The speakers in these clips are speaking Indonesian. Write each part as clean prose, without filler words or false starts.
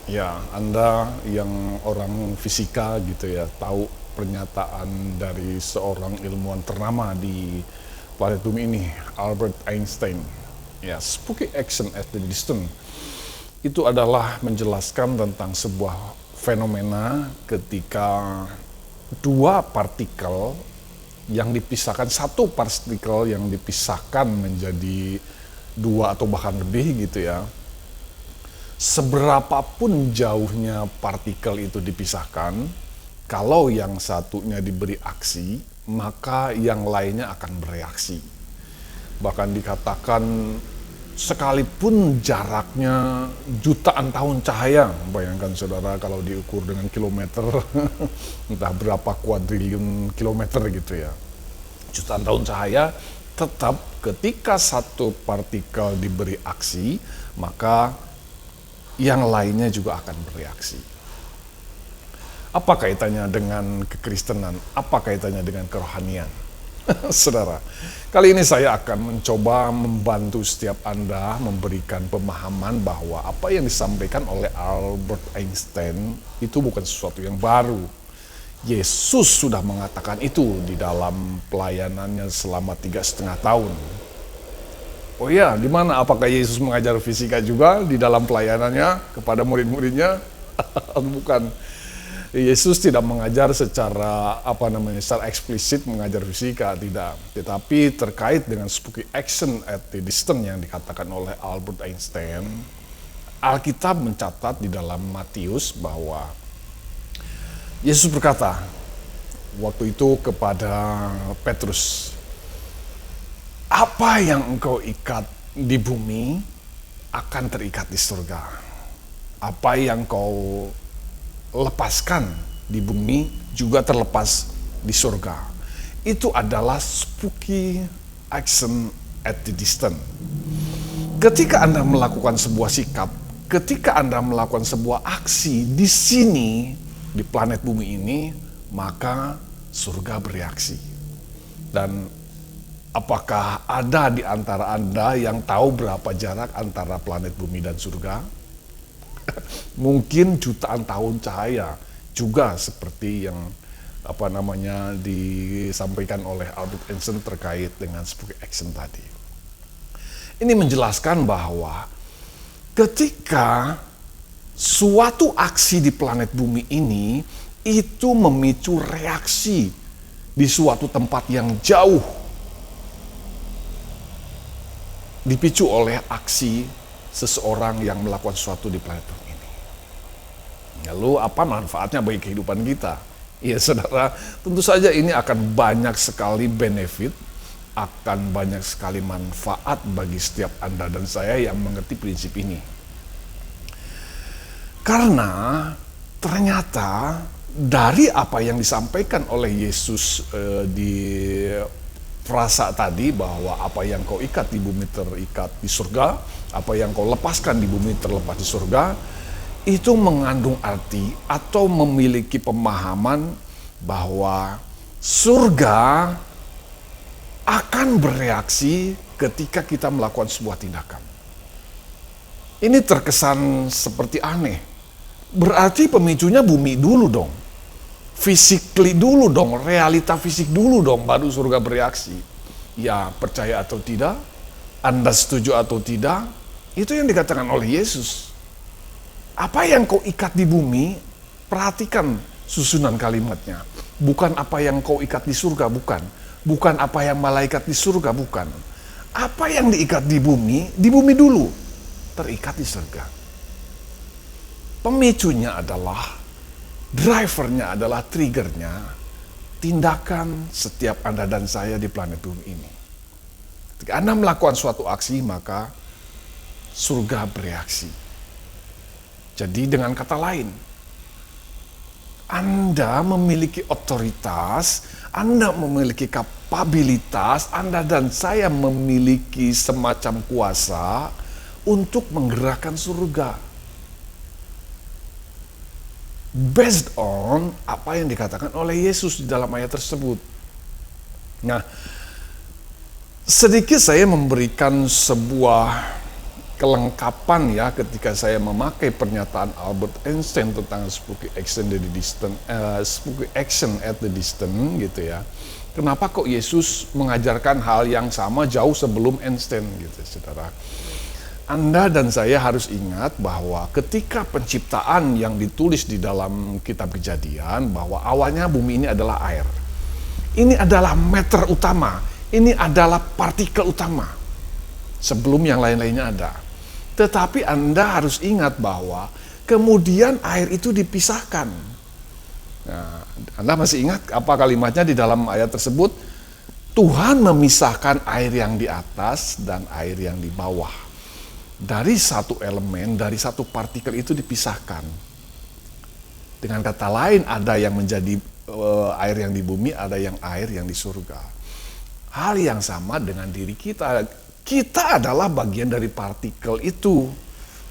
Ya, Anda yang orang fisika gitu ya, tahu pernyataan dari seorang ilmuwan ternama di planet bumi ini, Albert Einstein. Ya, spooky action at the distance itu adalah menjelaskan tentang sebuah fenomena ketika dua partikel yang dipisahkan, satu partikel yang dipisahkan menjadi dua atau bahkan lebih gitu ya. Seberapapun jauhnya partikel itu dipisahkan, kalau yang satunya diberi aksi, maka yang lainnya akan bereaksi. Bahkan dikatakan sekalipun jaraknya jutaan tahun cahaya, bayangkan saudara kalau diukur dengan kilometer, entah berapa kuadriliun kilometer gitu ya, jutaan tahun cahaya, tetap ketika satu partikel diberi aksi, maka yang lainnya juga akan bereaksi. Apa kaitannya dengan kekristenan? Apa kaitannya dengan kerohanian? Saudara, kali ini saya akan mencoba membantu setiap Anda memberikan pemahaman bahwa apa yang disampaikan oleh Albert Einstein itu bukan sesuatu yang baru. Yesus sudah mengatakan itu di dalam pelayanannya selama 3,5 tahun. Oh iya, di mana? Apakah Yesus mengajar fisika juga di dalam pelayanannya kepada murid-muridnya? Bukan. Yesus tidak mengajar secara secara eksplisit mengajar fisika, tidak. Tetapi terkait dengan spooky action at the distance yang dikatakan oleh Albert Einstein, Alkitab mencatat di dalam Matius bahwa Yesus berkata waktu itu kepada Petrus, apa yang engkau ikat di bumi akan terikat di surga. Apa yang kau lepaskan di bumi juga terlepas di surga. Itu adalah spooky action at the distance. Ketika Anda melakukan sebuah sikap, ketika Anda melakukan sebuah aksi di sini, di planet bumi ini, maka surga bereaksi. Dan apakah ada di antara Anda yang tahu berapa jarak antara planet bumi dan surga? Mungkin jutaan tahun cahaya, juga seperti yang disampaikan oleh Albert Einstein terkait dengan spooky action tadi. Ini menjelaskan bahwa ketika suatu aksi di planet bumi ini itu memicu reaksi di suatu tempat yang jauh, dipicu oleh aksi seseorang yang melakukan sesuatu di planet bumi ini. Lalu apa manfaatnya bagi kehidupan kita? Ya saudara, tentu saja ini akan banyak sekali benefit, akan banyak sekali manfaat bagi setiap Anda dan saya yang mengerti prinsip ini. Karena ternyata dari apa yang disampaikan oleh Yesus di frasa tadi, bahwa apa yang kau ikat di bumi terikat di surga, apa yang kau lepaskan di bumi terlepas di surga, itu mengandung arti atau memiliki pemahaman bahwa surga akan bereaksi ketika kita melakukan sebuah tindakan. Ini terkesan seperti aneh. Berarti pemicunya bumi dulu dong. Physically dulu dong, realita fisik dulu dong, baru surga bereaksi. Ya, percaya atau tidak, Anda setuju atau tidak, itu yang dikatakan oleh Yesus. Apa yang kau ikat di bumi, perhatikan susunan kalimatnya. Bukan apa yang kau ikat di surga, bukan. Bukan apa yang malaikat di surga, bukan. Apa yang diikat di bumi dulu, terikat di surga. Pemicunya adalah, drivernya adalah, triggernya, tindakan setiap Anda dan saya di planet bumi ini. Ketika Anda melakukan suatu aksi, maka surga bereaksi. Jadi dengan kata lain, Anda memiliki otoritas, Anda memiliki kapabilitas, Anda dan saya memiliki semacam kuasa untuk menggerakkan surga. Based on apa yang dikatakan oleh Yesus di dalam ayat tersebut. Nah, sedikit saya memberikan sebuah kelengkapan ya ketika saya memakai pernyataan Albert Einstein tentang spooky action at the distance, spooky action at the distance gitu ya. Kenapa kok Yesus mengajarkan hal yang sama jauh sebelum Einstein gitu, saudara? Anda dan saya harus ingat bahwa ketika penciptaan yang ditulis di dalam kitab Kejadian, bahwa awalnya bumi ini adalah air. Ini adalah matter utama, ini adalah partikel utama sebelum yang lain-lainnya ada. Tetapi Anda harus ingat bahwa kemudian air itu dipisahkan. Nah, Anda masih ingat apa kalimatnya di dalam ayat tersebut? Tuhan memisahkan air yang di atas dan air yang di bawah. Dari satu elemen, dari satu partikel itu dipisahkan. Dengan kata lain, ada yang menjadi air yang di bumi, ada yang air yang di surga. Hal yang sama dengan diri kita. Kita adalah bagian dari partikel itu.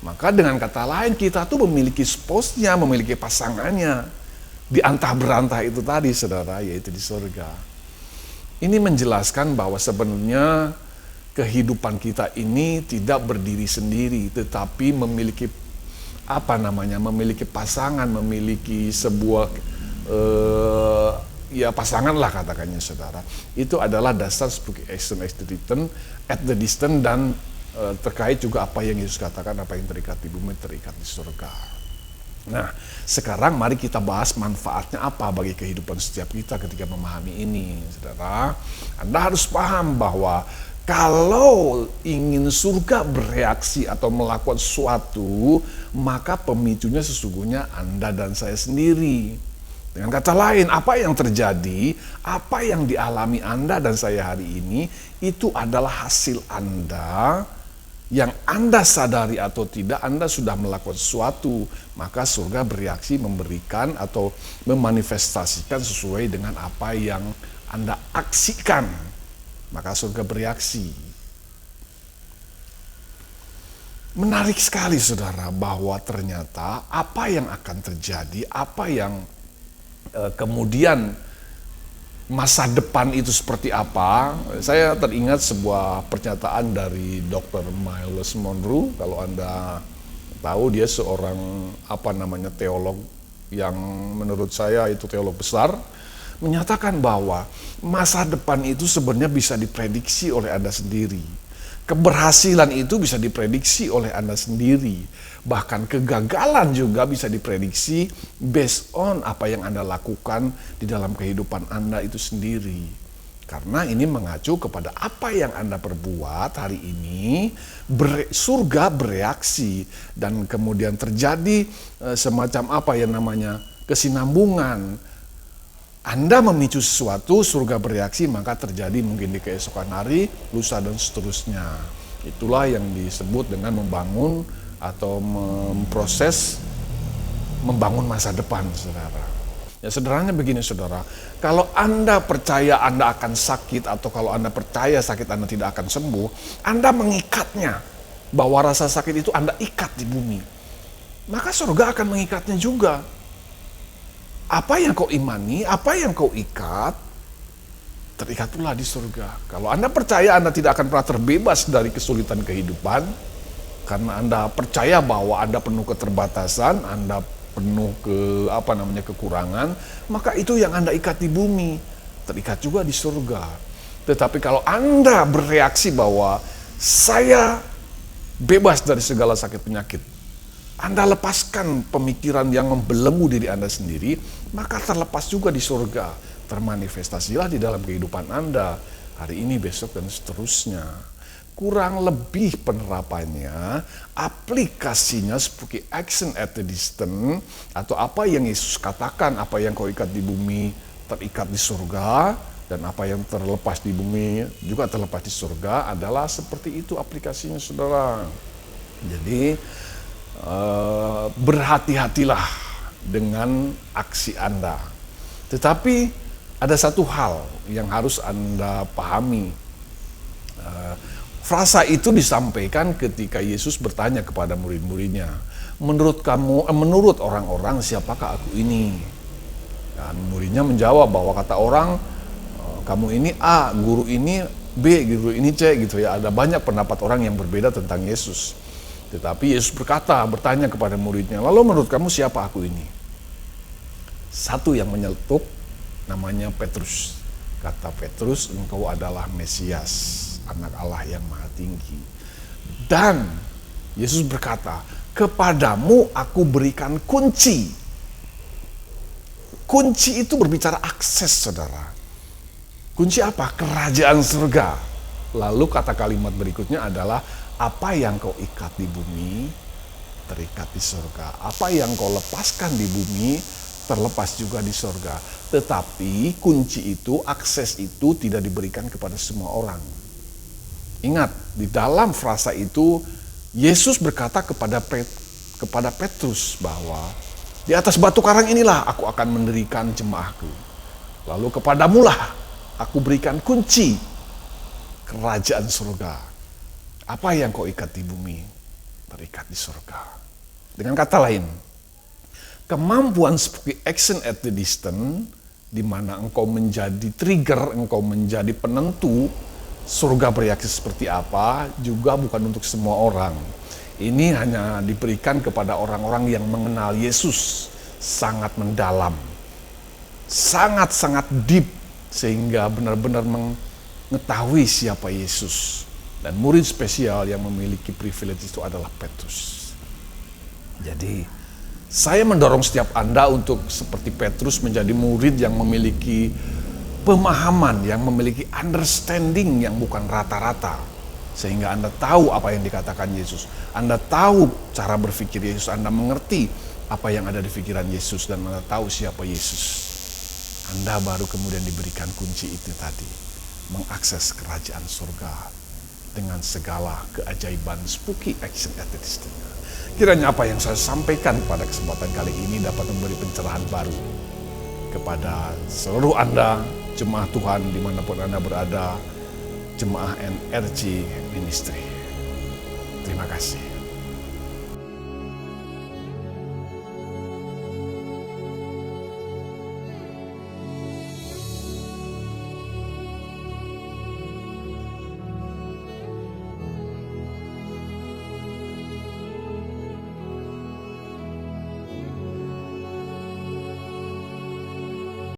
Maka dengan kata lain, kita tuh memiliki spouse-nya, memiliki pasangannya. Di antah berantah itu tadi, saudara, yaitu di surga. Ini menjelaskan bahwa sebenarnya kehidupan kita ini tidak berdiri sendiri, tetapi memiliki memiliki pasangan, memiliki sebuah pasangan lah katakannya, saudara. Itu adalah dasar spooky action at the distance dan terkait juga apa yang Yesus katakan, apa yang terikat di bumi terikat di surga. Nah, sekarang mari kita bahas manfaatnya apa bagi kehidupan setiap kita ketika memahami ini, saudara. Anda harus paham bahwa kalau ingin surga bereaksi atau melakukan sesuatu, maka pemicunya sesungguhnya Anda dan saya sendiri. Dengan kata lain, apa yang terjadi, apa yang dialami Anda dan saya hari ini, itu adalah hasil Anda yang Anda sadari atau tidak, Anda sudah melakukan sesuatu, maka surga bereaksi memberikan atau memanifestasikan sesuai dengan apa yang Anda aksikan. Maka surga bereaksi. Menarik sekali, saudara, bahwa ternyata apa yang akan terjadi, apa yang kemudian masa depan itu seperti apa. Saya teringat sebuah pernyataan dari Dr. Myles Munroe. Kalau Anda tahu, dia seorang teolog yang menurut saya itu teolog besar, menyatakan bahwa masa depan itu sebenarnya bisa diprediksi oleh Anda sendiri. Keberhasilan itu bisa diprediksi oleh Anda sendiri. Bahkan kegagalan juga bisa diprediksi based on apa yang Anda lakukan di dalam kehidupan Anda itu sendiri. Karena ini mengacu kepada apa yang Anda perbuat hari ini, surga bereaksi dan kemudian terjadi semacam kesinambungan. Anda memicu sesuatu, surga bereaksi, maka terjadi mungkin di keesokan hari, lusa dan seterusnya. Itulah yang disebut dengan membangun atau membangun masa depan, saudara. Ya, sederhananya begini, saudara. Kalau Anda percaya Anda akan sakit, atau kalau Anda percaya sakit Anda tidak akan sembuh, Anda mengikatnya, bahwa rasa sakit itu Anda ikat di bumi. Maka surga akan mengikatnya juga. Apa yang kau imani, apa yang kau ikat, terikat pula di surga. Kalau Anda percaya Anda tidak akan pernah terbebas dari kesulitan kehidupan, karena Anda percaya bahwa Anda penuh keterbatasan, Anda penuh kekurangan, maka itu yang Anda ikat di bumi, terikat juga di surga. Tetapi kalau Anda bereaksi bahwa saya bebas dari segala sakit penyakit, Anda lepaskan pemikiran yang membelenggu diri Anda sendiri, maka terlepas juga di surga. Termanifestasilah di dalam kehidupan Anda, hari ini, besok, dan seterusnya. Kurang lebih penerapannya, aplikasinya spooky action at the distance, atau apa yang Yesus katakan, apa yang kau ikat di bumi terikat di surga, dan apa yang terlepas di bumi juga terlepas di surga, adalah seperti itu aplikasinya, saudara. Jadi, berhati-hatilah dengan aksi Anda. Tetapi ada satu hal yang harus Anda pahami. Frasa itu disampaikan ketika Yesus bertanya kepada murid-muridnya, menurut orang-orang siapakah aku ini? Dan muridnya menjawab bahwa kata orang, kamu ini A, guru ini B, guru ini C gitu ya. Ada banyak pendapat orang yang berbeda tentang Yesus. Tetapi Yesus bertanya kepada muridnya, lalu menurut kamu siapa aku ini? Satu yang menyeletuk namanya Petrus. Kata Petrus, engkau adalah Mesias, anak Allah yang maha tinggi. Dan Yesus berkata, kepadamu aku berikan kunci. Kunci itu berbicara akses, saudara. Kunci apa? Kerajaan surga. Lalu kata kalimat berikutnya adalah, apa yang kau ikat di bumi, terikat di surga. Apa yang kau lepaskan di bumi, terlepas juga di surga. Tetapi kunci itu, akses itu tidak diberikan kepada semua orang. Ingat, di dalam frasa itu, Yesus berkata kepada Petrus bahwa di atas batu karang inilah aku akan mendirikan jemaahku. Lalu kepadamulah aku berikan kunci kerajaan surga. Apa yang kau ikat di bumi, terikat di surga. Dengan kata lain, kemampuan seperti action at the distance, di mana engkau menjadi trigger, engkau menjadi penentu, surga bereaksi seperti apa, juga bukan untuk semua orang. Ini hanya diberikan kepada orang-orang yang mengenal Yesus sangat mendalam, sangat-sangat deep, sehingga benar-benar mengetahui siapa Yesus. Dan murid spesial yang memiliki privilege itu adalah Petrus. Jadi, saya mendorong setiap Anda untuk seperti Petrus menjadi murid yang memiliki pemahaman, yang memiliki understanding yang bukan rata-rata. Sehingga Anda tahu apa yang dikatakan Yesus. Anda tahu cara berpikir Yesus. Anda mengerti apa yang ada di pikiran Yesus. Dan Anda tahu siapa Yesus. Anda baru kemudian diberikan kunci itu tadi. Mengakses kerajaan surga dengan segala keajaiban spooky action at the distance. Kiranya apa yang saya sampaikan pada kesempatan kali ini dapat memberi pencerahan baru kepada seluruh Anda, jemaah Tuhan dimanapun Anda berada, jemaah NRG Ministry. Terima kasih.